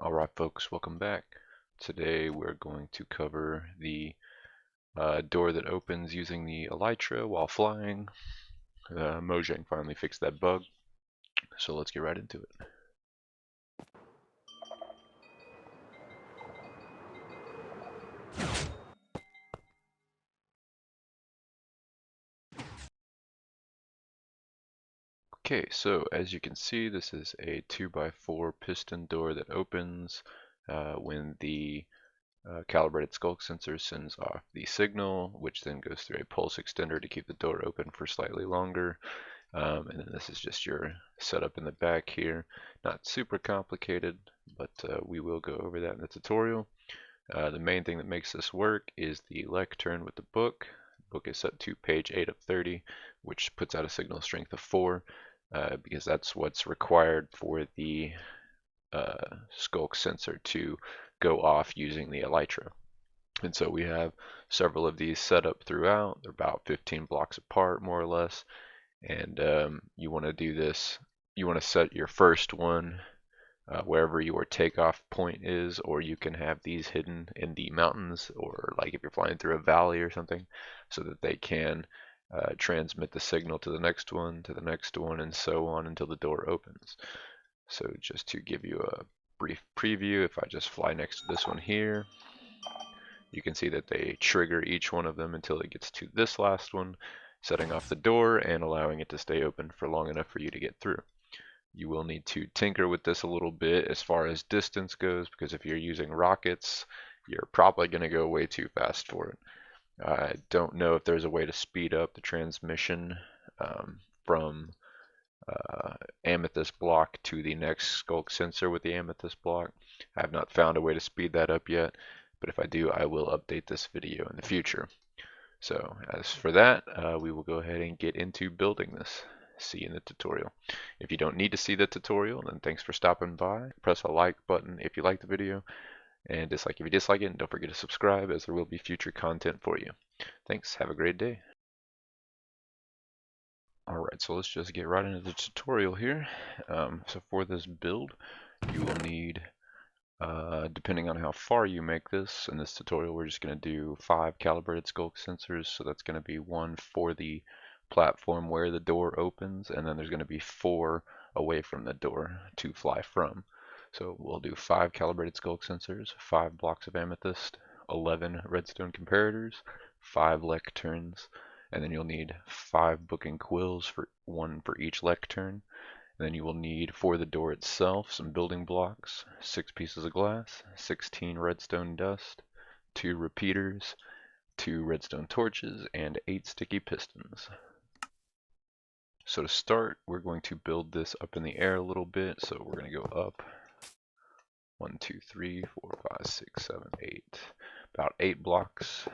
Alright folks, welcome back. Today we're going to cover the door that opens using the Elytra while flying. Mojang finally fixed that bug, so let's get right into it. Okay, so as you can see, this is a 2x4 piston door that opens when the calibrated skulk sensor sends off the signal, which then goes through a pulse extender to keep the door open for slightly longer. And then this is just your setup in the back here. Not super complicated, but we will go over that in the tutorial. The main thing that makes this work is the lectern with the book. The book is set to page 8 of 30, which puts out a signal strength of 4, because that's what's required for the skulk sensor to go off using the elytra. And so we have several of these set up throughout. They're about 15 blocks apart, more or less. And you want to do this, you want to set your first one wherever your takeoff point is, or you can have these hidden in the mountains, or like if you're flying through a valley or something, so that they can transmit the signal to the next one, to the next one, and so on until the door opens. So just to give you a brief preview, if I just fly next to this one here, you can see that they trigger each one of them until it gets to this last one, setting off the door and allowing it to stay open for long enough for you to get through. You will need to tinker with this a little bit as far as distance goes, because if you're using rockets, you're probably going to go way too fast for it. I don't know if there's a way to speed up the transmission from amethyst block to the next skulk sensor with the amethyst block. I have not found a way to speed that up yet, but if I do, I will update this video in the future. So as for that, we will go ahead and get into building this. See you in the tutorial. If you don't need to see the tutorial, then thanks for stopping by. Press a like button if you like the video, and dislike if you dislike it, and don't forget to subscribe, as there will be future content for you. Thanks, have a great day. Alright, so let's just get right into the tutorial here. So for this build, you will need, depending on how far you make this, in this tutorial we're just going to do 5 calibrated skulk sensors, so that's going to be 1 for the platform where the door opens, and then there's going to be 4 away from the door to fly from. So we'll do 5 calibrated skulk sensors, 5 blocks of amethyst, 11 redstone comparators, 5 lecterns, and then you'll need 5 booking quills, for 1 for each lectern. And then you will need, for the door itself, some building blocks, 6 pieces of glass, 16 redstone dust, 2 repeaters, 2 redstone torches, and 8 sticky pistons. So to start, we're going to build this up in the air a little bit. So we're going to go up 1, 2, 3, 4, 5, 6, 7, 8, about 8 blocks.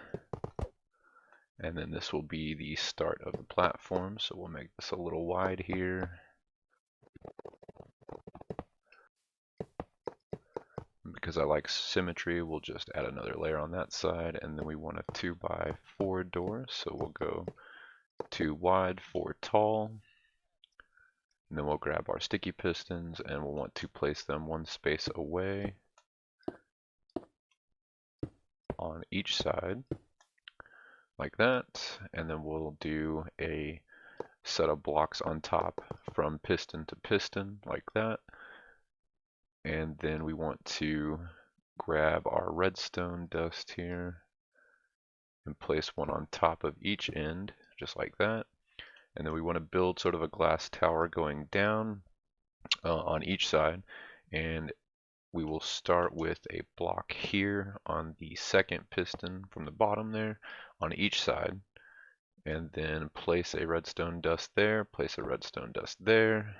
And then this will be the start of the platform. So we'll make this a little wide here. Because I like symmetry, we'll just add another layer on that side, and then we want a 2x4 door, so we'll go 2 wide, 4 tall, and then we'll grab our sticky pistons, and we'll want to place them 1 space away on each side, like that, and then we'll do a set of blocks on top from piston to piston, like that. And then we want to grab our redstone dust here and place 1 on top of each end, just like that. And then we want to build sort of a glass tower going down on each side. And we will start with a block here on the second piston from the bottom there on each side. And then place a redstone dust there, place a redstone dust there.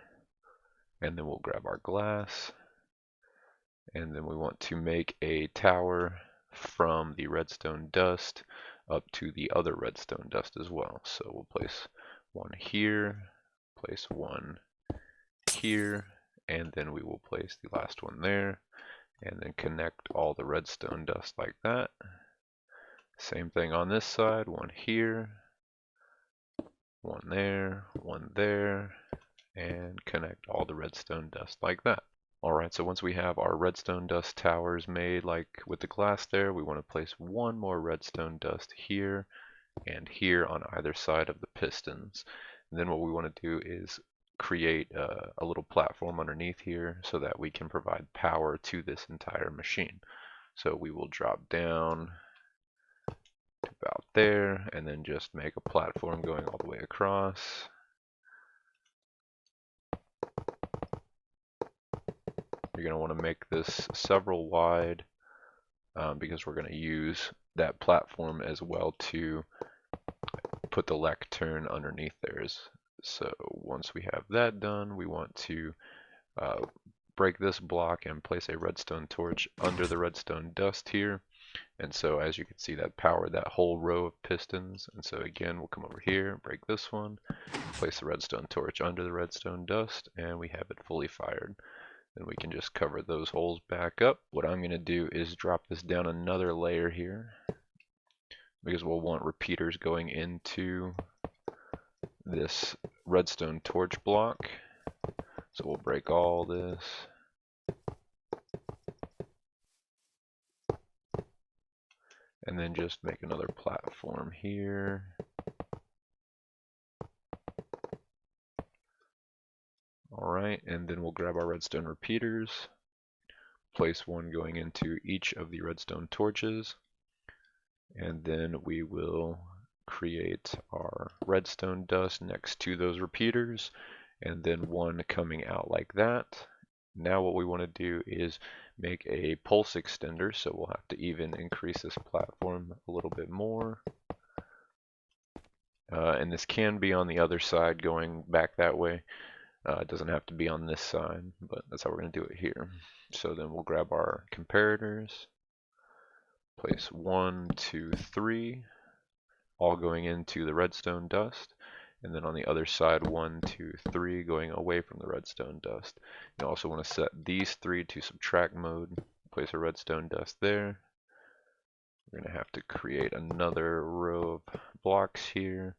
And then we'll grab our glass. And then we want to make a tower from the redstone dust up to the other redstone dust as well. So we'll place 1 here, place 1 here, and then we will place the last one there, and then connect all the redstone dust like that. Same thing on this side, 1 here, 1 there, and connect all the redstone dust like that. Alright, so once we have our redstone dust towers made like with the glass there, we want to place one more redstone dust here and here on either side of the pistons. And then what we want to do is create a little platform underneath here so that we can provide power to this entire machine. So we will drop down to about there and then just make a platform going all the way across. You're going to want to make this several wide because we're going to use that platform as well to put the lectern underneath theirs. So once we have that done, we want to break this block and place a redstone torch under the redstone dust here. And so as you can see, that powered that whole row of pistons. And so again, we'll come over here, break this one, place the redstone torch under the redstone dust, and we have it fully fired. Then we can just cover those holes back up. What I'm going to do is drop this down another layer here because we'll want repeaters going into this redstone torch block. So we'll break all this. And then just make another platform here. Alright, and then we'll grab our redstone repeaters, place one going into each of the redstone torches, and then we will create our redstone dust next to those repeaters, and then one coming out like that. Now what we want to do is make a pulse extender, so we'll have to even increase this platform a little bit more. And this can be on the other side going back that way. It doesn't have to be on this side, but that's how we're going to do it here. So then we'll grab our comparators, place 1, 2, 3, all going into the redstone dust, and then on the other side 1, 2, 3 going away from the redstone dust. You also want to set these three to subtract mode, place a redstone dust there. We're going to have to create another row of blocks here,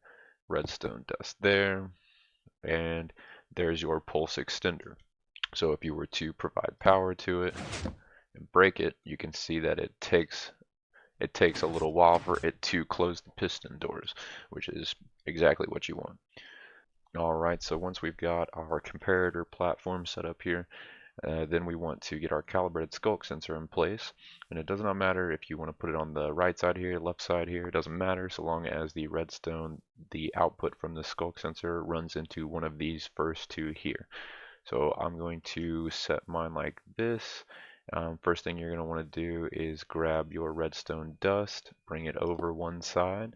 redstone dust there, and there's your pulse extender. So if you were to provide power to it and break it, you can see that it takes a little while for it to close the piston doors, which is exactly what you want. Alright, so once we've got our comparator platform set up here, then we want to get our calibrated skulk sensor in place. And it does not matter if you want to put it on the right side here, left side here, it doesn't matter so long as the redstone, the output from the skulk sensor runs into one of these first two here. So I'm going to set mine like this. First thing you're going to want to do is grab your redstone dust, bring it over one side,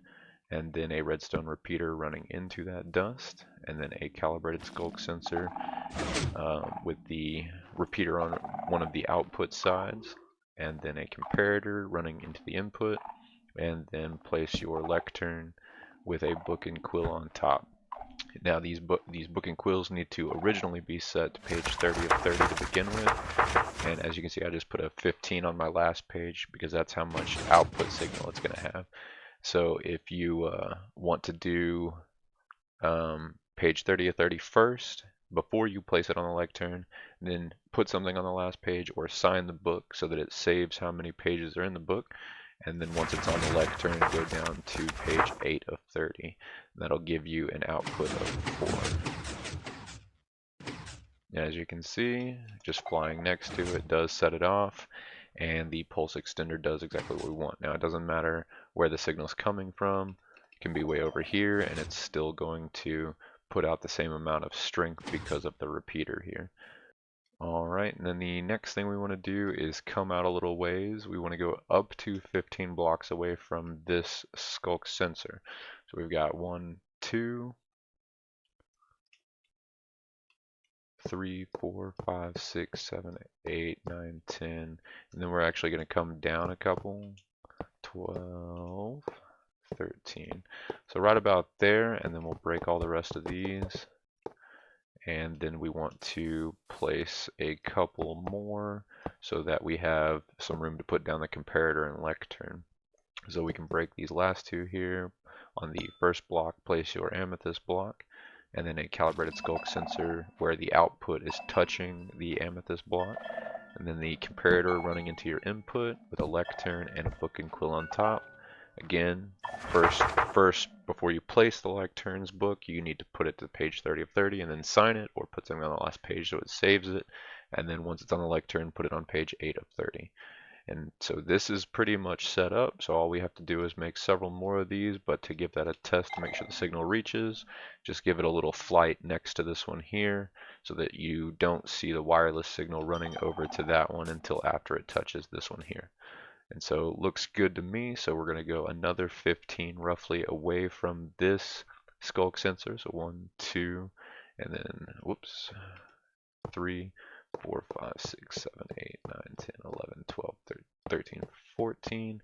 and then a redstone repeater running into that dust, and then a calibrated skulk sensor with the repeater on one of the output sides, and then a comparator running into the input, and then place your lectern with a book and quill on top. Now these book and quills need to originally be set to page 30 of 30 to begin with, and as you can see I just put a 15 on my last page because that's how much output signal it's going to have. So if you want to do page 30 of 30 first, before you place it on the lectern, then put something on the last page or sign the book so that it saves how many pages are in the book. And then once it's on the lectern, go down to page 8 of 30. That'll give you an output of 4. As you can see, just flying next to it does set it off, and the pulse extender does exactly what we want. Now it doesn't matter where the signal's coming from. It can be way over here, and it's still going to put out the same amount of strength because of the repeater here. Alright, and then the next thing we want to do is come out a little ways. We want to go up to 15 blocks away from this skulk sensor. So we've got 1, 2, 3, 4, 5, 6, 7, 8, 9, 10, and then we're actually going to come down a couple, 12, 13. So right about there, and then we'll break all the rest of these. And then we want to place a couple more so that we have some room to put down the comparator and lectern. So we can break these last two here. On the first block, place your amethyst block, and then a calibrated skulk sensor where the output is touching the amethyst block, and then the comparator running into your input with a lectern and a book and quill on top. Again, first before you place the lectern's book, you need to put it to page 30 of 30 and then sign it, or put something on the last page so it saves it. And then once it's on the lectern, put it on page 8 of 30. And so this is pretty much set up. So all we have to do is make several more of these, but to give that a test to make sure the signal reaches, just give it a little flight next to this one here so that you don't see the wireless signal running over to that one until after it touches this one here. And so it looks good to me. So we're going to go another 15 roughly away from this skulk sensor. So 1, 2, and then, whoops, 3, 4, 5, 6, 7, 8, 9, 10, 11, 12, 13, 14.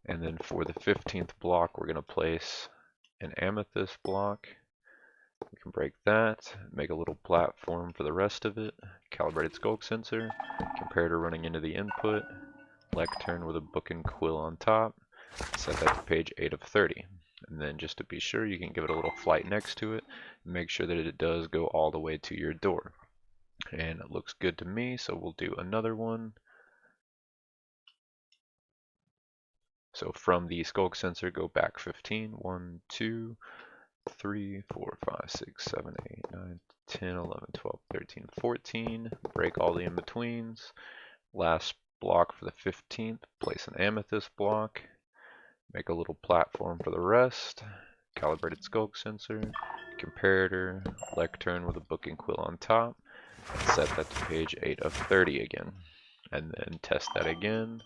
And then for the 15th block, we're going to place an amethyst block. We can break that, make a little platform for the rest of it. Calibrated skulk sensor, comparator running into the input, lectern with a book and quill on top. Set that to page 8 of 30. And then just to be sure, you can give it a little flight next to it. And make sure that it does go all the way to your door. And it looks good to me, so we'll do another one. So from the skulk sensor, go back 15. 1, 2, 3, 4, 5, 6, 7, 8, 9, 10, 11, 12, 13, 14. Break all the in-betweens. Last block for the 15th, place an amethyst block. Make a little platform for the rest. Calibrated skulk sensor, comparator, lectern with a book and quill on top. Set that to page 8 of 30 again. And then test that again.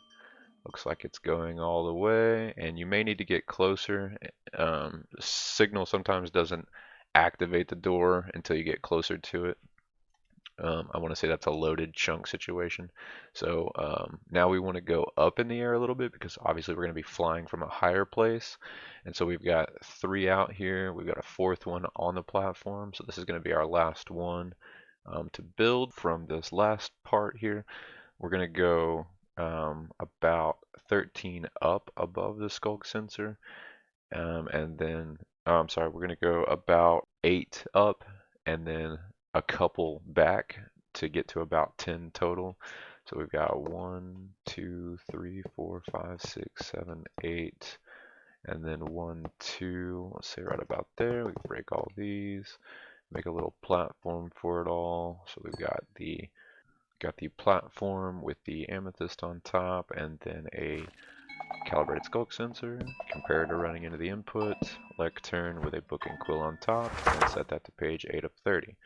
Looks like it's going all the way, and you may need to get closer. The signal sometimes doesn't activate the door until you get closer to it. I want to say that's a loaded chunk situation. So now we want to go up in the air a little bit because obviously we're going to be flying from a higher place. And so we've got 3 out here. We've got a 4th one on the platform. So this is going to be our last one to build from this last part here. We're going to go about 13 up above the skulk sensor. And then, I'm sorry, we're going to go about 8 up and then a couple back to get to about 10 total. So we've got 1, 2, 3, 4, 5, 6, 7, 8, and then 1, 2, let's say right about there. We can break all these, make a little platform for it all. So we've got the platform with the amethyst on top, and then a calibrated skulk sensor, comparator running into the input, lectern with a book and quill on top, and set that to page 8 of 30.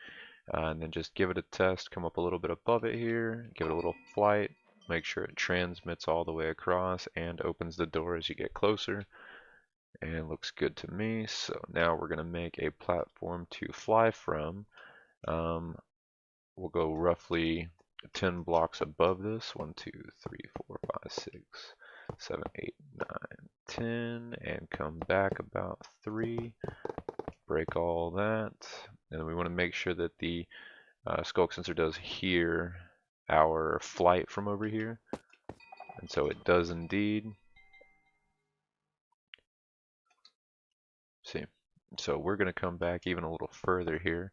And then just give it a test, come up a little bit above it here, give it a little flight, make sure it transmits all the way across and opens the door as you get closer. And it looks good to me. So now we're going to make a platform to fly from. We'll go roughly 10 blocks above this. 1, 2, 3, 4, 5, 6, 7, 8, 9, 10, and come back about 3. Break all that. And then we want to make sure that the skulk sensor does hear our flight from over here. And so it does indeed. See, so we're going to come back even a little further here.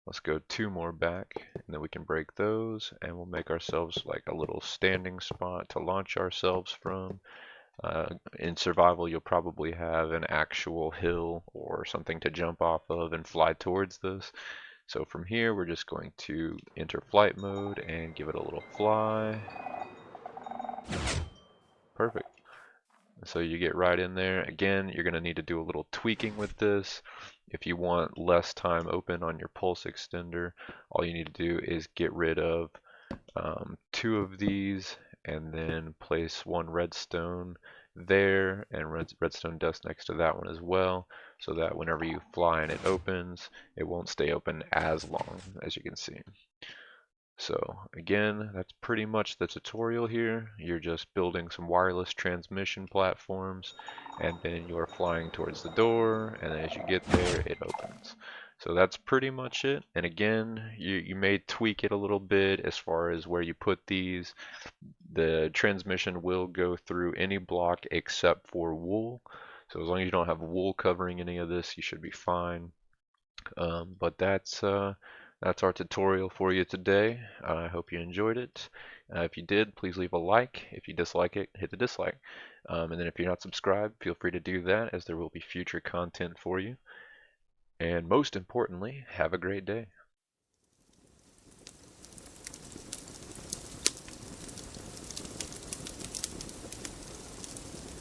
Let's go 2 more back, and then we can break those, and we'll make ourselves like a little standing spot to launch ourselves from. In survival, you'll probably have an actual hill or something to jump off of and fly towards this. So from here, we're just going to enter flight mode and give it a little fly. Perfect. So you get right in there. Again, you're going to need to do a little tweaking with this. If you want less time open on your pulse extender, all you need to do is get rid of 2 of these and then place 1 redstone there and redstone dust next to that one as well, so that whenever you fly and it opens, it won't stay open as long, as you can see. So again, that's pretty much the tutorial here. You're just building some wireless transmission platforms, and then you're flying towards the door, and as you get there, it opens. So that's pretty much it. And again, you may tweak it a little bit as far as where you put these. The transmission will go through any block except for wool. So as long as you don't have wool covering any of this, you should be fine. But that's our tutorial for you today. I hope you enjoyed it. If you did, please leave a like. If you dislike it, hit the dislike. And then if you're not subscribed, feel free to do that, as there will be future content for you. And most importantly, have a great day.